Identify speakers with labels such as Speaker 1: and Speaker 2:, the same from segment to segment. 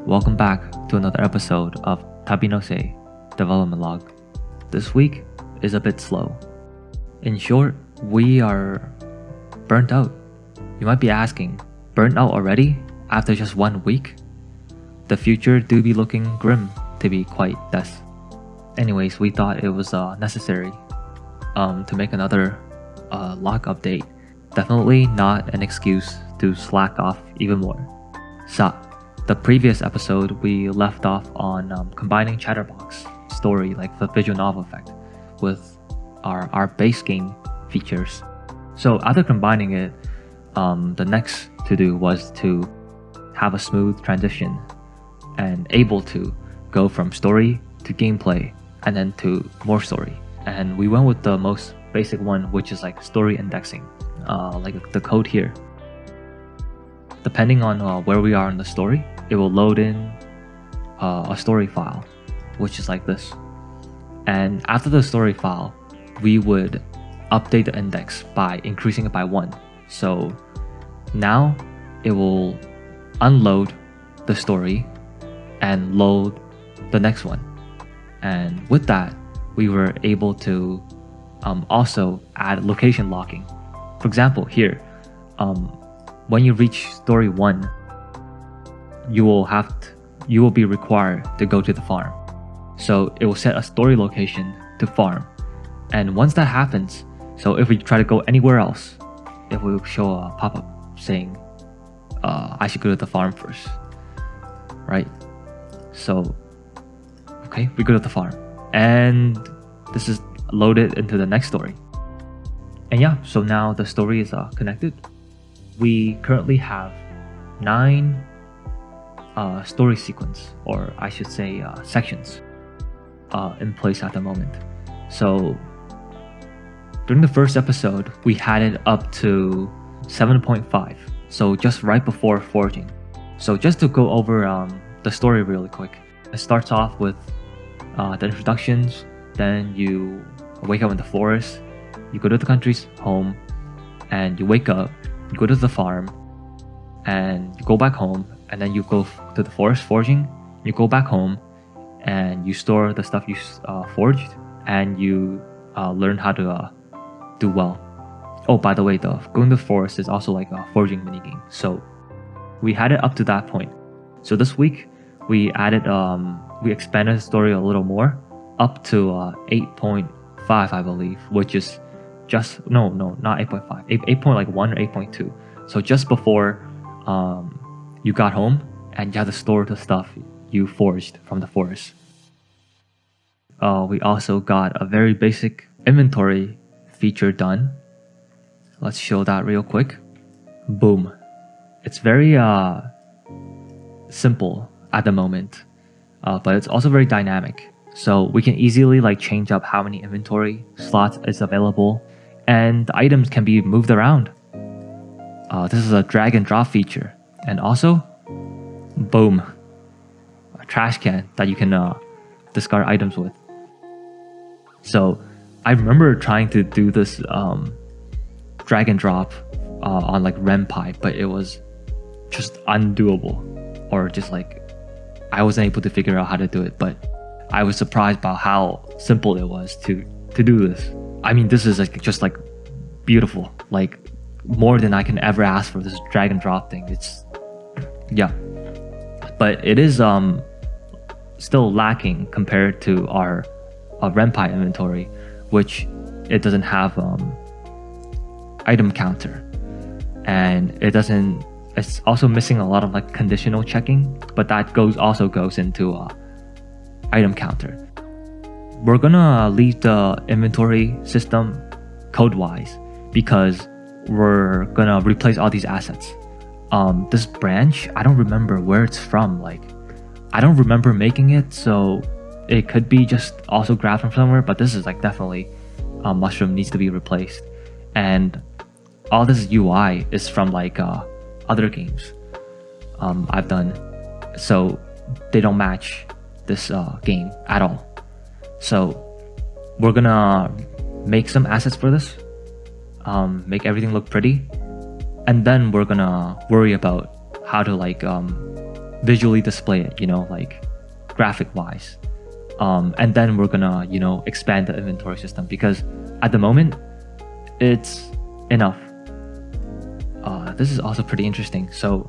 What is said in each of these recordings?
Speaker 1: Welcome back to another episode of Tabinosei Development Log. This week is a bit slow. In short, we are burnt out. You might be asking, burnt out already after just 1 week? The future do be looking grim, to be quite des. Anyways, we thought it was necessary to make another log update. Definitely not an excuse to slack off even more. So, the previous episode we left off on combining Chatterbox story, like the visual novel effect, with our base game features. So after combining it, the next to do was to have a smooth transition and able to go from story to gameplay and then to more story. And we went with the most basic one, which is like story indexing, like the code here. Depending on where we are in the story, it will load in a story file, which is like this. And after the story file, we would update the index by increasing it by 1. So now it will unload the story and load the next one. And with that, we were able to also add location locking. For example, here, when you reach story 1, you will be required to go to the farm. So it will set a story location to farm. And once that happens, so if we try to go anywhere else, it will show a pop-up saying, I should go to the farm first, right? So, okay, we go to the farm. And this is loaded into the next story. And yeah, so now the story is connected. We currently have 9 story sequence, or I should say sections, in place at the moment. So during the first episode, we had it up to 7.5, so just right before forging. So just to go over the story really quick, it starts off with the introductions, then you wake up in the forest, you go to the country's home, and you wake up, you go to the farm, and you go back home, and then you go to the forest forging, you go back home, and you store the stuff you forged, and you learn how to do well. Oh, by the way, going to the forest is also like a forging minigame. So we had it up to that point. So this week, we added, we expanded the story a little more, up to 8.5, I believe, which is just, no, not 8.5, 8.1 or 8.2. So just before you got home and you had to store the stuff you forged from the forest. We also got a very basic inventory feature done. Let's show that real quick. Boom. It's very simple at the moment, but it's also very dynamic. So we can easily change up how many inventory slots is available, and the items can be moved around. This is a drag and drop feature. And also, boom, a trash can that you can discard items with. So I remember trying to do this drag and drop on RenPy, but it was just undoable, or just I wasn't able to figure out how to do it. But I was surprised by how simple it was to do this. I mean, this is just beautiful, more than I can ever ask for this drag and drop thing. Yeah, but it is still lacking compared to our RenPy inventory, which it doesn't have item counter, and it's also missing a lot of conditional checking, but that also goes into item counter. We're gonna leave the inventory system code-wise because we're gonna replace all these assets. This branch, I don't remember where it's from. I don't remember making it, so it could be just also grabbed from somewhere, but this is definitely mushroom needs to be replaced. And all this UI is from other games I've done, so they don't match this game at all. So we're gonna make some assets for this, make everything look pretty, and then we're gonna worry about how to visually display it, like graphic wise. And then we're gonna, expand the inventory system, because at the moment it's enough. This is also pretty interesting. So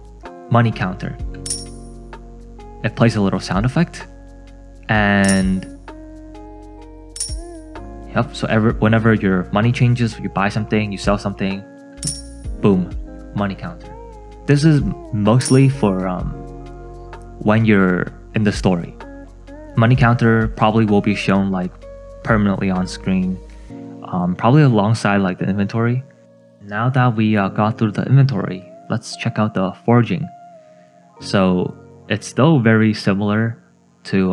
Speaker 1: money counter, it plays a little sound effect, and yep, so whenever your money changes, you buy something, you sell something, boom, money counter. This is mostly for when you're in the story. Money counter probably will be shown like permanently on screen, probably alongside like the inventory. Now that we got through the inventory, let's check out the forging. So it's still very similar to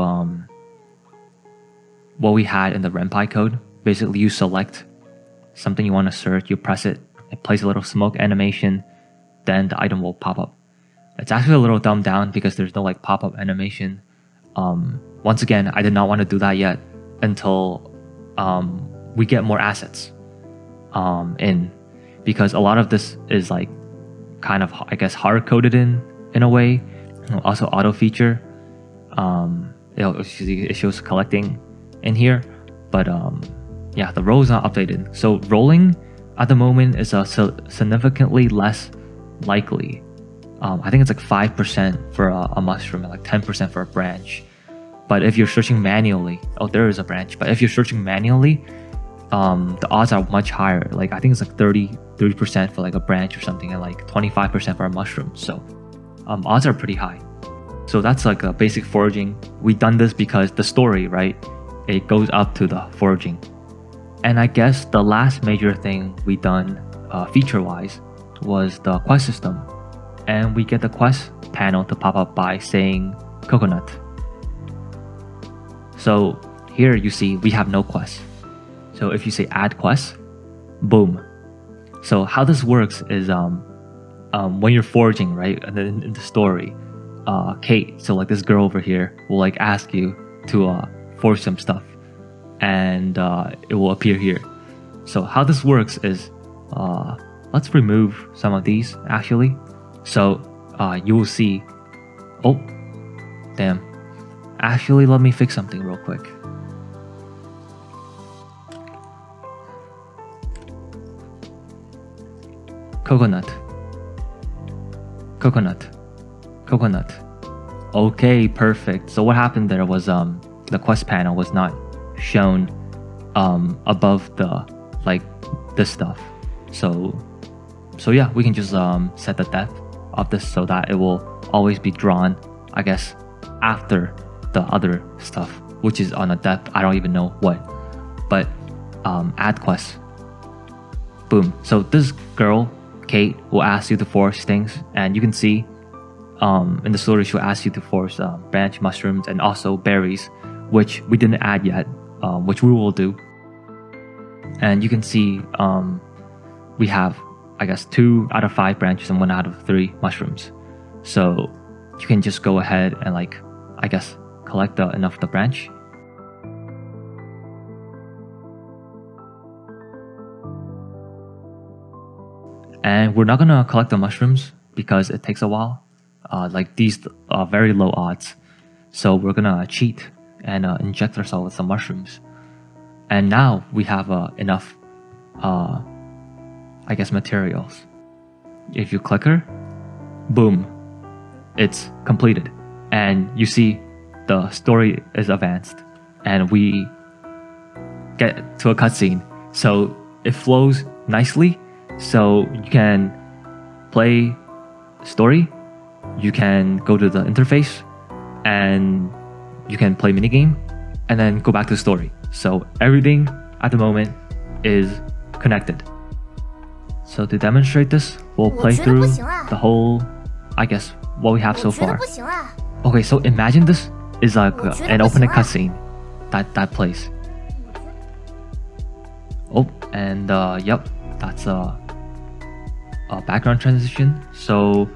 Speaker 1: what we had in the Ren'Py code. Basically, you select something you want to search, you press it, it plays a little smoke animation, then the item will pop up. It's actually a little dumbed down because there's no like pop-up animation. Once again, I did not want to do that yet until we get more assets in, because a lot of this is like kind of, I guess, hard-coded in a way. Also auto feature, it shows collecting in here, but yeah, the row is not updated. So rolling at the moment is significantly less likely. I think it's like 5% for a mushroom and like 10% for a branch. But if you're searching manually, there is a branch, but if you're searching manually, the odds are much higher. Like I think it's like 30% for like a branch or something, and like 25% for a mushroom. So odds are pretty high. So that's like a basic foraging. We done this because the story, right, it goes up to the foraging. And I guess the last major thing we done feature-wise was the quest system. And we get the quest panel to pop up by saying coconut. So here you see we have no quest. So if you say add quest, boom. So how this works is when you're foraging, right, and then in the story, Kate, so like this girl over here, will like ask you to forge some stuff, and it will appear here. So how this works is, let's remove some of these actually. So you will see, oh damn, actually let me fix something real quick. Coconut, coconut, coconut. Okay, perfect. So what happened there was the quest panel was not shown above the like this stuff. So yeah, we can just set the depth of this so that it will always be drawn, I guess, after the other stuff, which is on a depth I don't even know what. But add quest, boom. So this girl Kate will ask you to forge things, and you can see in the story she'll ask you to forge branch mushrooms and also berries, which we didn't add yet, which we will do. And you can see we have, I guess, 2 out of 5 branches and 1 out of 3 mushrooms. So you can just go ahead and like, I guess, collect enough of the branch. And we're not gonna collect the mushrooms because it takes a while. Like these are very low odds. So we're gonna cheat and inject ourselves with some mushrooms. And now we have enough, I guess, materials. If you click her, boom, it's completed. And you see the story is advanced. And we get to a cutscene. So it flows nicely. So you can play story, you can go to the interface, and you can play minigame, and then go back to the story. So everything at the moment is connected. So to demonstrate this, we'll play through the whole, I guess, what we have so far. Okay, so imagine this is like an opening cutscene that plays. Oh, and yep, that's a background transition. So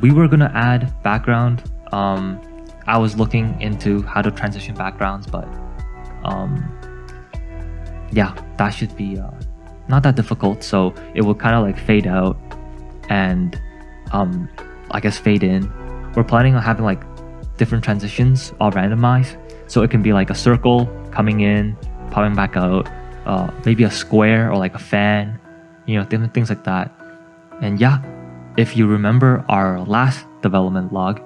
Speaker 1: we were gonna add background. I was looking into how to transition backgrounds, but yeah, that should be not that difficult. So it will kind of like fade out and I guess fade in we're planning on having like different transitions all randomized. So it can be like a circle coming in, popping back out, maybe a square or like a fan, different things like that. And yeah, if you remember our last development log,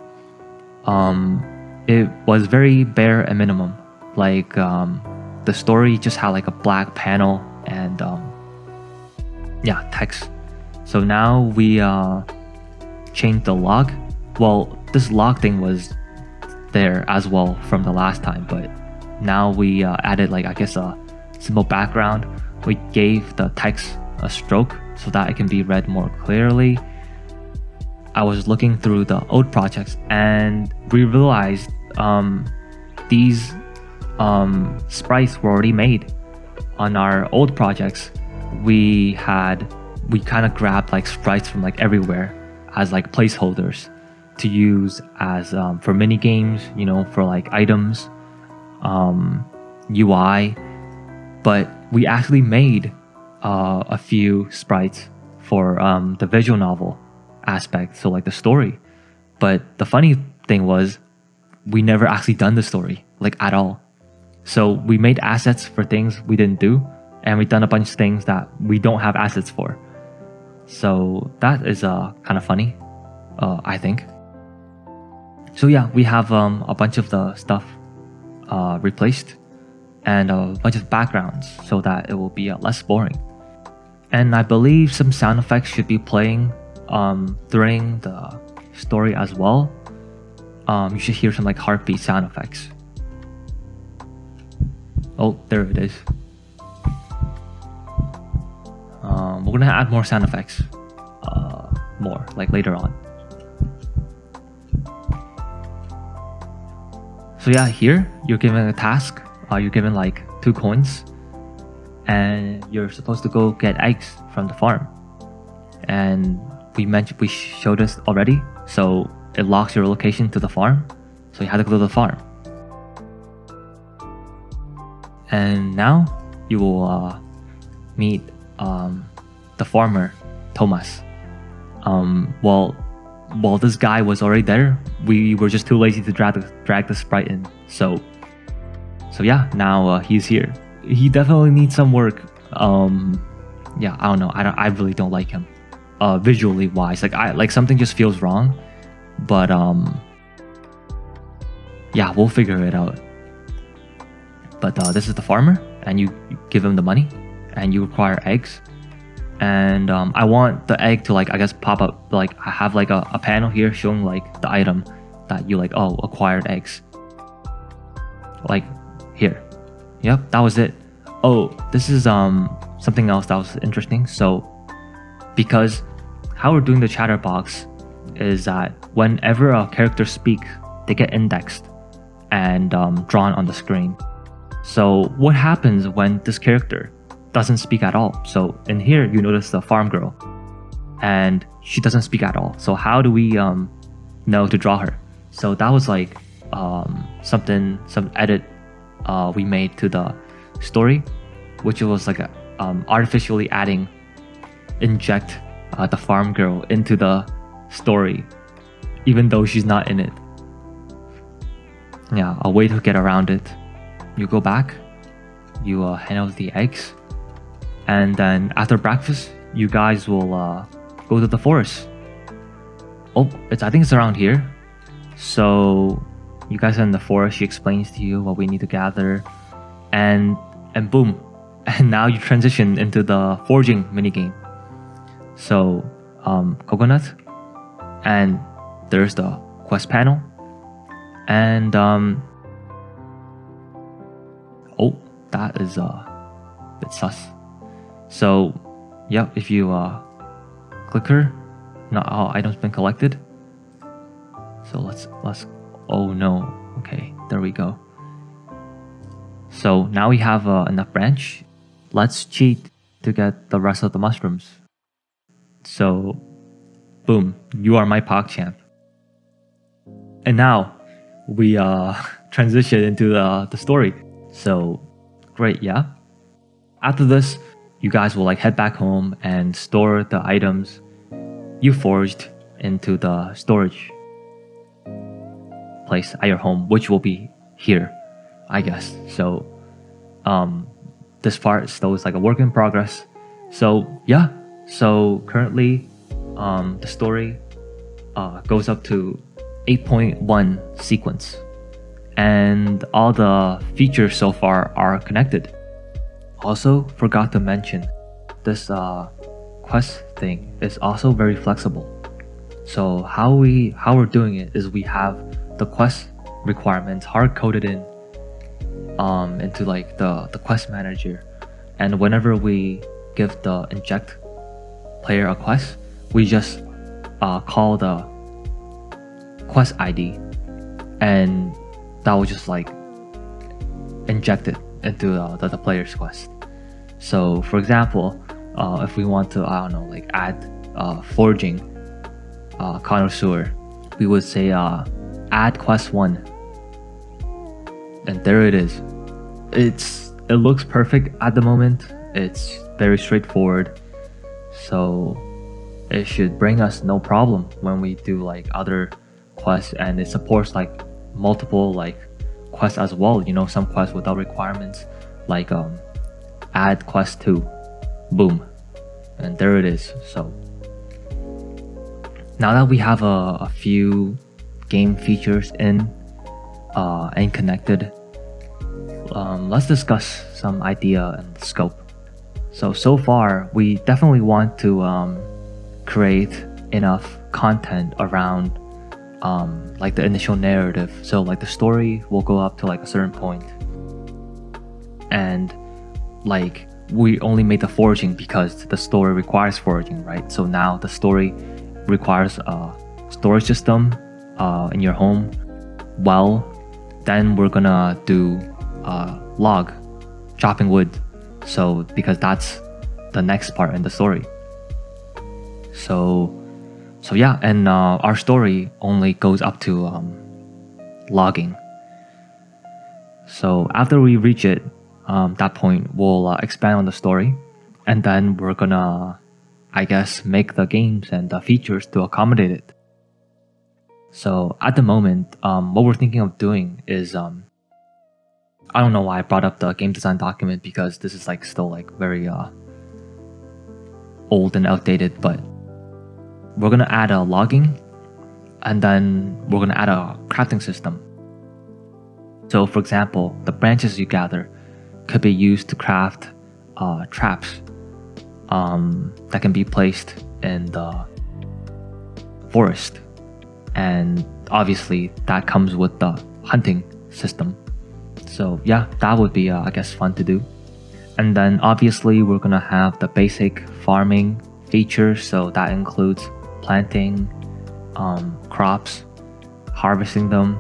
Speaker 1: it was very bare and minimum. Like the story just had like a black panel and text. So now we changed the log. Well, this log thing was there as well from the last time, but now we added like I guess a simple background. We gave the text a stroke so that it can be read more clearly. I was looking through the old projects and we realized these sprites were already made. On our old projects, we kind of grabbed like sprites from like everywhere as like placeholders to use as for mini games, for like items, UI. But we actually made a few sprites for the visual novel aspect, so like the story. But the funny thing was we never actually done the story like at all. So we made assets for things we didn't do, and we done a bunch of things that we don't have assets for. So that is kind of funny, I think. So yeah, we have a bunch of the stuff replaced and a bunch of backgrounds so that it will be less boring. And I believe some sound effects should be playing during the story as well. You should hear some like heartbeat sound effects. Oh, there it is. We're gonna add more sound effects, more like later on. So yeah, here you're given a task. You're given like 2 coins, and you're supposed to go get eggs from the farm. And we showed this already, so it locks your location to the farm. So you have to go to the farm. And now you will meet the farmer, Thomas. Well, this guy was already there. We were just too lazy to drag the sprite in. So yeah, now he's here. He definitely needs some work. Yeah, I don't know. I really don't like him. Visually wise, like something just feels wrong. But yeah, we'll figure it out. But this is the farmer, and you give him the money, and you require eggs. And I want the egg to like I guess pop up. Like I have like a panel here showing like the item that you like. Oh, acquired eggs. Like here. Yep, that was it. Oh, this is something else that was interesting. So because how we're doing the chatterbox is that whenever a character speaks, they get indexed and drawn on the screen. So what happens when this character doesn't speak at all? So in here you notice the farm girl, and she doesn't speak at all. So how do we know to draw her? So that was like some edit we made to the story, which was like artificially inject the farm girl into the story, even though she's not in it. Yeah, a way to get around it. You go back, you hand out the eggs, and then after breakfast, you guys will go to the forest. Oh, I think it's around here. So you guys are in the forest. She explains to you what we need to gather, and boom, and now you transition into the forging minigame. So coconut, and there's the quest panel, and oh, that is a bit sus. So yeah, if you click her, not all items been collected. So let's oh no, okay, there we go. So now we have enough branch. Let's cheat to get the rest of the mushrooms. So boom, you are my PogChamp. And now we transition into the story. So great, yeah. After this, you guys will like head back home and store the items you forged into the storage. place at your home, which will be here, I guess. So this part still is like a work in progress. So yeah, so currently the story goes up to 8.1 sequence, and all the features so far are connected. Also forgot to mention, this quest thing is also very flexible. So how we're doing it is we have the quest requirements hard coded in into like the quest manager, and whenever we give the inject player a quest, we just call the quest ID, and that will just like inject it into the player's quest. So for example, if we want to, I don't know, like add forging connoisseur, we would say add quest 1, and there it is. It looks perfect at the moment. It's very straightforward, so it should bring us no problem when we do like other quests, and it supports like multiple like quests as well, you know, some quests without requirements, like add quest 2, boom, and there it is. So now that we have a few game features in and connected, let's discuss some idea and scope. So far we definitely want to create enough content around like the initial narrative. So like the story will go up to like a certain point, and like we only made the foraging because the story requires foraging, right? So now the story requires a storage system in your home. Well, then we're gonna do log, chopping wood, so because that's the next part in the story. So yeah, and our story only goes up to logging. So after we reach it, that point, we'll expand on the story, and then we're gonna, I guess, make the games and the features to accommodate it. So at the moment, what we're thinking of doing is, I don't know why I brought up the game design document, because this is like still like very old and outdated, but we're gonna add a logging, and then we're gonna add a crafting system. So for example, the branches you gather could be used to craft traps that can be placed in the forest, and obviously that comes with the hunting system. So yeah, that would be I guess fun to do. And then obviously we're gonna have the basic farming features, so that includes planting crops, harvesting them,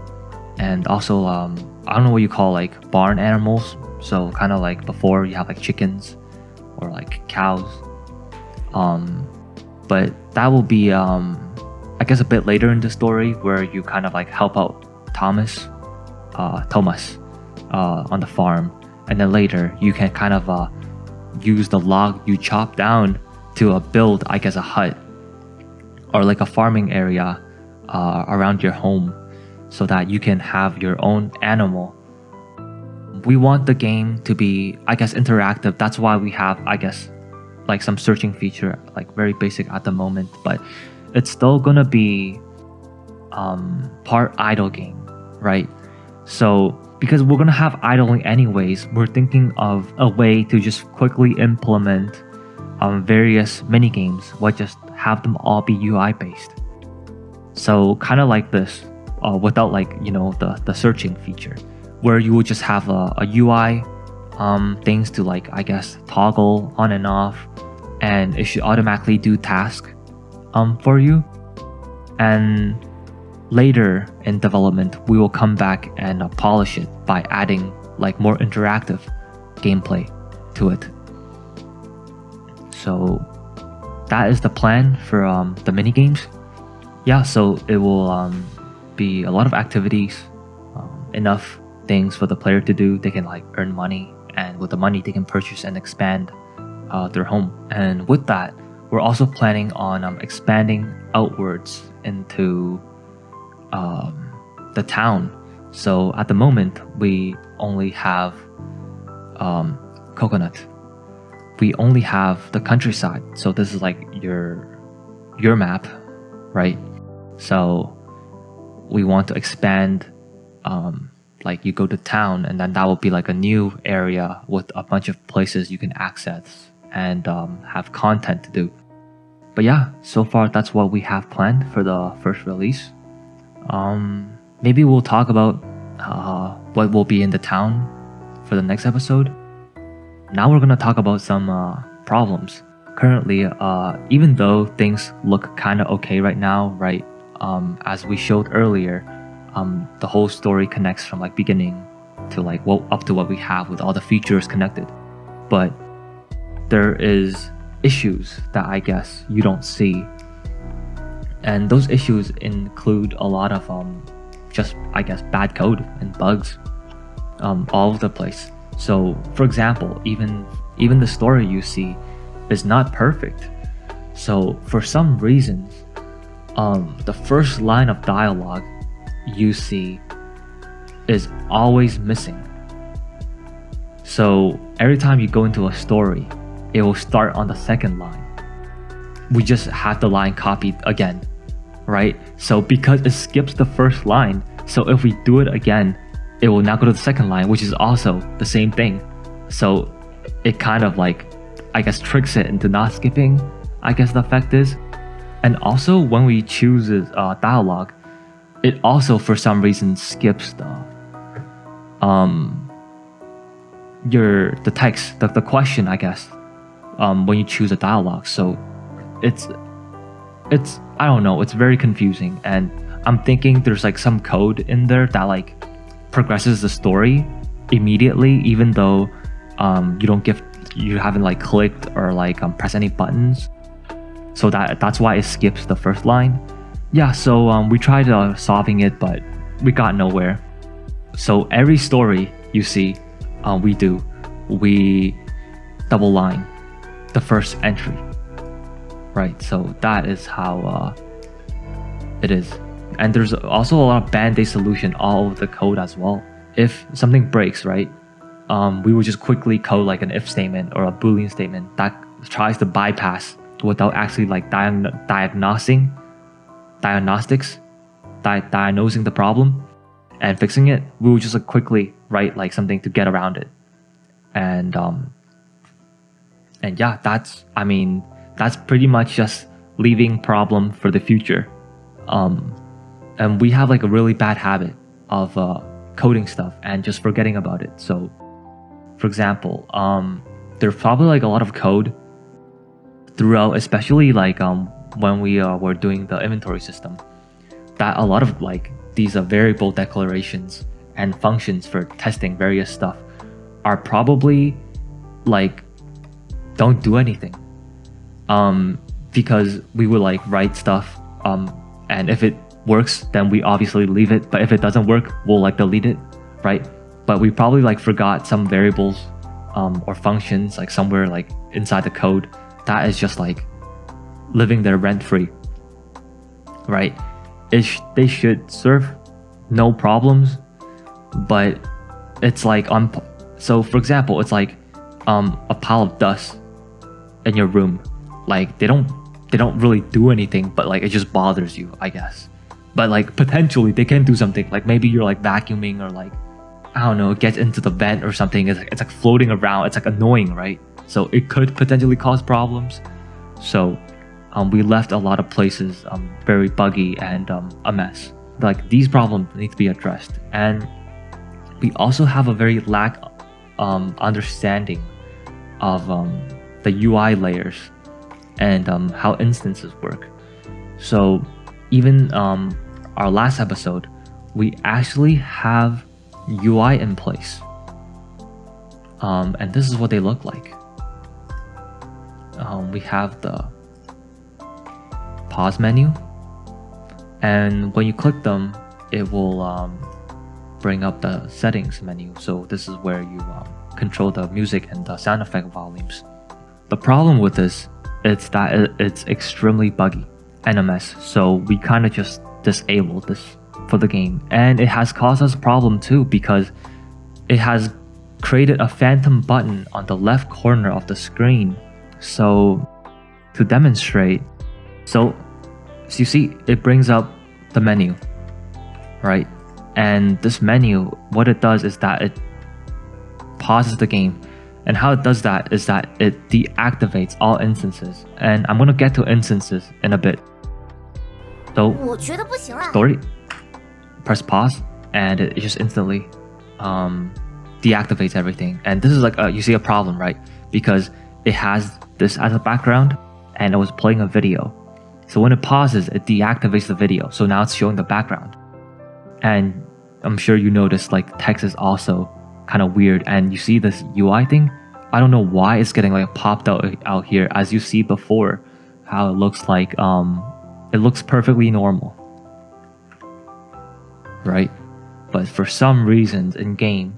Speaker 1: and also I don't know what you call like barn animals, so kind of like before you have like chickens or like cows, but that will be I guess a bit later in the story, where you kind of like help out Thomas on the farm, and then later you can kind of use the log you chop down to build, I guess, a hut or like a farming area around your home, so that you can have your own animal. We want the game to be, I guess, interactive. That's why we have, I guess, like some searching feature, like very basic at the moment, but it's still gonna be part idle game, right? So because we're gonna have idling anyways, we're thinking of a way to just quickly implement various mini games, what just have them all be UI based. So kind of like this, without like, you know, the searching feature, where you would just have a UI things to like, I guess, toggle on and off, and it should automatically do task for you. And later in development, we will come back and polish it by adding like more interactive gameplay to it. So that is the plan for the mini games. Yeah, so it will be a lot of activities, enough things for the player to do. They can like earn money, and with the money they can purchase and expand their home. And with that, we're also planning on expanding outwards into the town. So at the moment, we only have coconut. We only have the countryside. So this is like your map, right? So we want to expand, like you go to town, and then that will be like a new area with a bunch of places you can access and have content to do. But yeah, so far that's what we have planned for the first release. Maybe we'll talk about what will be in the town for the next episode. Now we're gonna talk about some problems. Currently, even though things look kind of okay right now, right? As we showed earlier, the whole story connects from like beginning to like up to what we have with all the features connected. But there is issues that I guess you don't see, and those issues include a lot of just I guess bad code and bugs all over the place. So for example, even the story you see is not perfect. So for some reasons, the first line of dialogue you see is always missing. So every time you go into a story, it will start on the second line. We just have the line copied again, right? So because it skips the first line, so if we do it again, it will now go to the second line, which is also the same thing. So it kind of like, I guess, tricks it into not skipping, I guess the effect is. And also when we choose dialogue, it also for some reason skips the text, the question, I guess, when you choose a dialogue. So it's I don't know, it's very confusing, and I'm thinking there's like some code in there that like progresses the story immediately, even though you haven't like clicked or like pressed any buttons. So that's why it skips the first line. Yeah, so we tried solving it, but we got nowhere. So every story you see, we double line the first entry, right? So that is how it is. And there's also a lot of band-aid solution all over the code as well. If something breaks, right, we would just quickly code like an if statement or a Boolean statement that tries to bypass without actually like diagnosing the problem and fixing it. We would just like quickly write like something to get around it. And yeah, that's pretty much just leaving problem for the future. And we have like a really bad habit of coding stuff and just forgetting about it. So for example, there's probably like a lot of code throughout, especially like when we were doing the inventory system, that a lot of like these variable declarations and functions for testing various stuff are probably like don't do anything, because we would like write stuff, and if it works then we obviously leave it, but if it doesn't work we'll like delete it, right? But we probably like forgot some variables or functions like somewhere like inside the code that is just like living there rent-free, right? They should serve no problems, but it's like so for example, it's like a pile of dust in your room. Like they don't really do anything, but like it just bothers you, I guess. But like potentially they can do something, like maybe you're like vacuuming or like, I don't know, it gets into the vent or something. It's like floating around, it's like annoying, right? So it could potentially cause problems. So we left a lot of places very buggy and a mess. Like these problems need to be addressed. And we also have a very lack understanding of the UI layers and how instances work. So even our last episode, we actually have UI in place, and this is what they look like. We have the pause menu, and when you click them it will bring up the settings menu. So this is where you control the music and the sound effect volumes. The problem with this is that it's extremely buggy and a mess, so we kind of just disabled this for the game, and it has caused us a problem too because it has created a phantom button on the left corner of the screen. So to demonstrate, so you see it brings up the menu, right? And this menu, what it does is that it pauses the game. And how it does that is that it deactivates all instances. And I'm going to get to instances in a bit. So, story, press pause, and it just instantly deactivates everything. And this is like, you see a problem, right? Because it has this as a background, and it was playing a video. So when it pauses, it deactivates the video. So now it's showing the background. And I'm sure you noticed like text is also kind of weird, and you see this UI thing. I don't know why it's getting like popped out here, as you see before how it looks like it looks perfectly normal, right? But for some reasons in game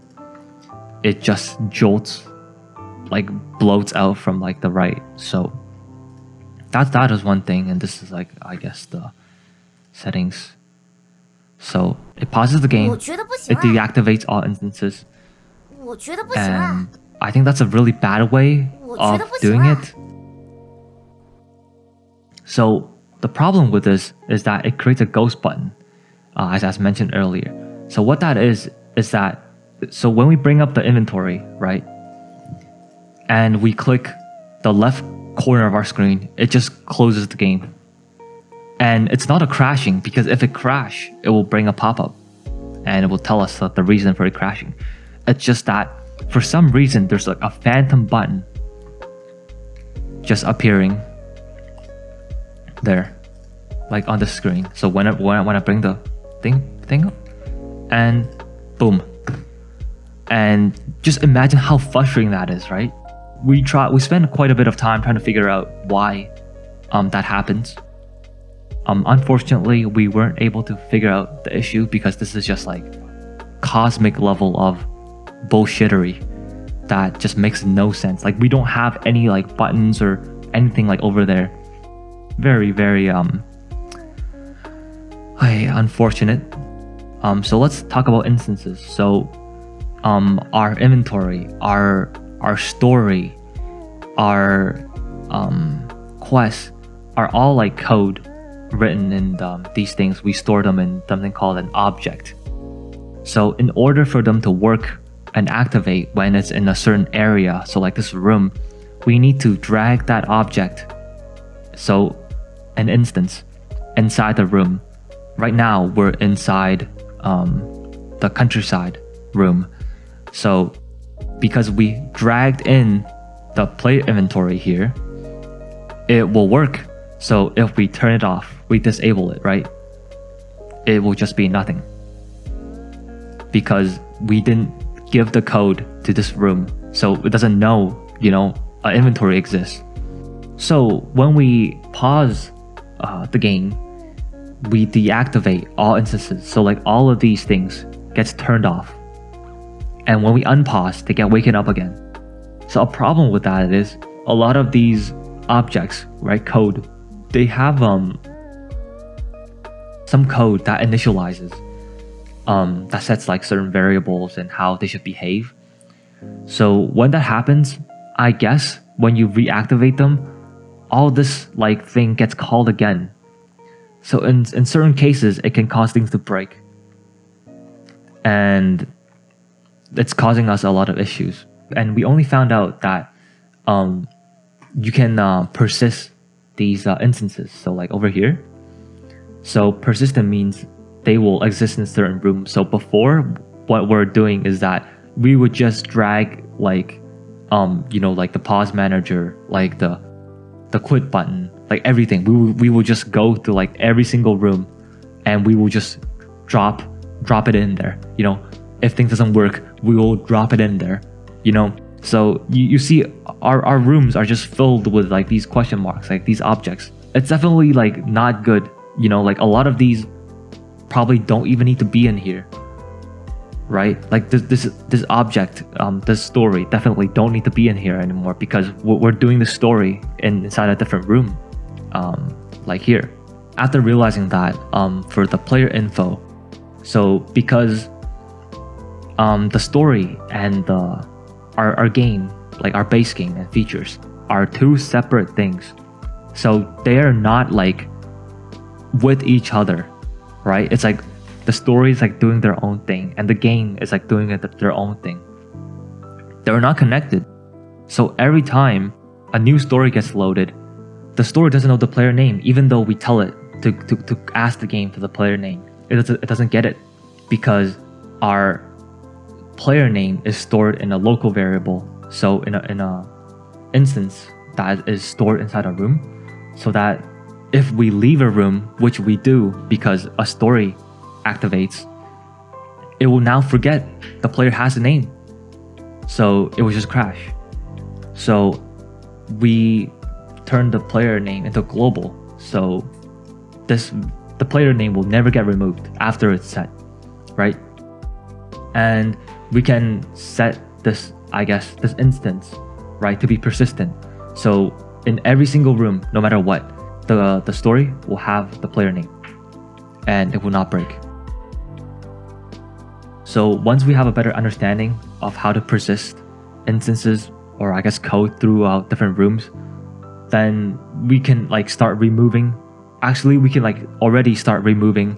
Speaker 1: it just jolts, like bloats out from like the right. So that is one thing, and this is like, I guess, the settings. So it pauses the game, it deactivates all instances. And I think that's a really bad way of doing it. So the problem with this is that it creates a ghost button, as mentioned earlier. So what that is that, so when we bring up the inventory, right, and we click the left corner of our screen, it just closes the game. And it's not a crashing, because if it crashes, it will bring a pop-up and it will tell us the reason for it crashing. It's just that for some reason there's like a phantom button just appearing there, like on the screen. So when I bring the thing up, and boom. And just imagine how frustrating that is, right? We spend quite a bit of time trying to figure out why that happens. Unfortunately, we weren't able to figure out the issue because this is just like cosmic level of bullshittery that just makes no sense. Like, we don't have any like buttons or anything like over there. Very, very unfortunate. So let's talk about instances. So our inventory, our story, our quests are all like code written in these things. We store them in something called an object. So in order for them to work and activate when it's in a certain area, so like this room, we need to drag that object, so an instance, inside the room. Right now we're inside the countryside room. So because we dragged in the player inventory here, it will work. So if we turn it off, we disable it, right? It will just be nothing, because we didn't give the code to this room, so it doesn't know, an inventory exists. So when we pause the game, we deactivate all instances. So like all of these things gets turned off, and when we unpause, they get waken up again. So a problem with that is a lot of these objects, right, code, they have some code that initializes, that sets like certain variables and how they should behave. So when that happens, I guess when you reactivate them, all this like thing gets called again. So in certain cases, it can cause things to break, and it's causing us a lot of issues. And we only found out that you can persist these instances. So like over here, so persistent means they will exist in a certain room. So before, what we're doing is that we would just drag like like the pause manager, like the quit button, like everything. We will just go to like every single room, and we will just drop it in there. If things doesn't work, we will drop it in there. So you see our rooms are just filled with like these question marks, like these objects. It's definitely like not good. Like a lot of these probably don't even need to be in here, right? Like this object, this story definitely don't need to be in here anymore, because we're doing the story inside a different room, like here. After realizing that, for the player info, So because the story and our game, like our base game and features, are two separate things. So they are not like with each other, right? It's like the story is like doing their own thing and the game is like doing their own thing. They're not connected. So every time a new story gets loaded, the story doesn't know the player name, even though we tell it to ask the game for the player name. It doesn't get it because our player name is stored in a local variable. So in a instance that is stored inside a room, so that if we leave a room, which we do because a story activates, it will now forget the player has a name. So it will just crash. So we turn the player name into global. So the player name will never get removed after it's set, right? And we can set this, this instance, right, to be persistent. So in every single room, no matter what, the story will have the player name and it will not break. So once we have a better understanding of how to persist instances or code throughout different rooms, then we can start removing. Actually, we can already start removing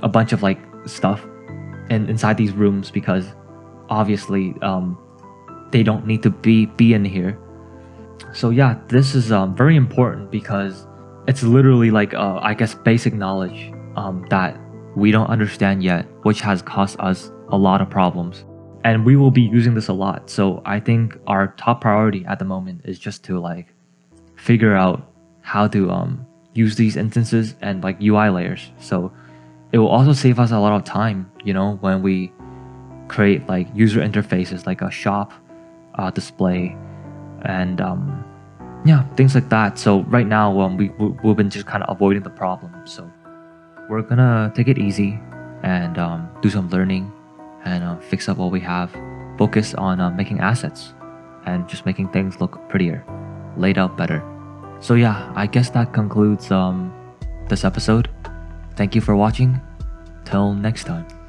Speaker 1: a bunch of stuff inside these rooms, because obviously they don't need to be in here. So yeah, this is very important because it's literally basic knowledge that we don't understand yet, which has caused us a lot of problems. And we will be using this a lot. So I think our top priority at the moment is just to figure out how to use these instances and UI layers. So it will also save us a lot of time, when we create user interfaces like a shop display and yeah, things like that. So right now we've been just kind of avoiding the problem. So we're gonna take it easy and do some learning and fix up what we have. Focus on making assets and just making things look prettier, laid out better. So yeah, I guess that concludes this episode. Thank you for watching. Till next time.